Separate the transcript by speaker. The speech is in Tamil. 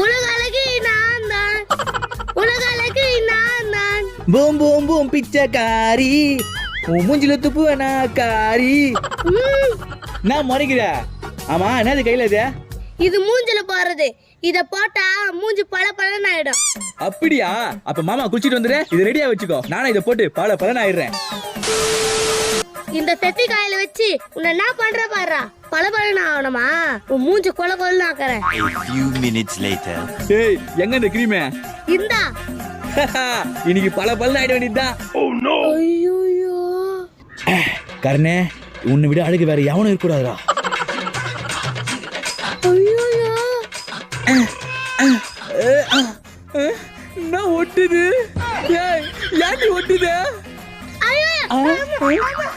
Speaker 1: உலக அழகி நான் தான், உலக அழகி நான் தான்.
Speaker 2: பூம் பூம் பூம் பிச்சைக்காரி, உன் மூஞ்சில துப்புவனா காரி. நான் முறைக்கிற. ஆமா என்னது கையில இது?
Speaker 1: இது மூஞ்சில போறது. இத போட்டா மூஞ்சி பல பலன்னு ஆயிடும்.
Speaker 2: அப்படியா? அப்ப மாமா குளிச்சிட்டு வந்துரு, இது ரெடியா வச்சுக்கோ. நானும் இதை போட்டு பல பலன் ஆயிடுறேன்.
Speaker 1: இந்த தெத்தி காயில வச்சு உன்னை என்ன பண்ற பாரு. பல பலன்னு ஆகணுமா? உன் மூஞ்சி கொல கொலன்னு ஆக்குறேன்.
Speaker 3: A few minutes later.
Speaker 2: ஏய் எங்க இந்த கிரீமே?
Speaker 1: இந்தா.
Speaker 2: இன்னைக்கு பல பலன் ஆயிட வேண்டியதுதான்.
Speaker 1: ஐயோ
Speaker 2: கர்ணே, உன்னை விட அழகு வேற எவனும் இருக்க கூடாதுடா.
Speaker 1: ஐயோ
Speaker 2: என்ன ஒட்டுது? ஏய் யாட்டி ஒட்டுது?
Speaker 1: ஐயோ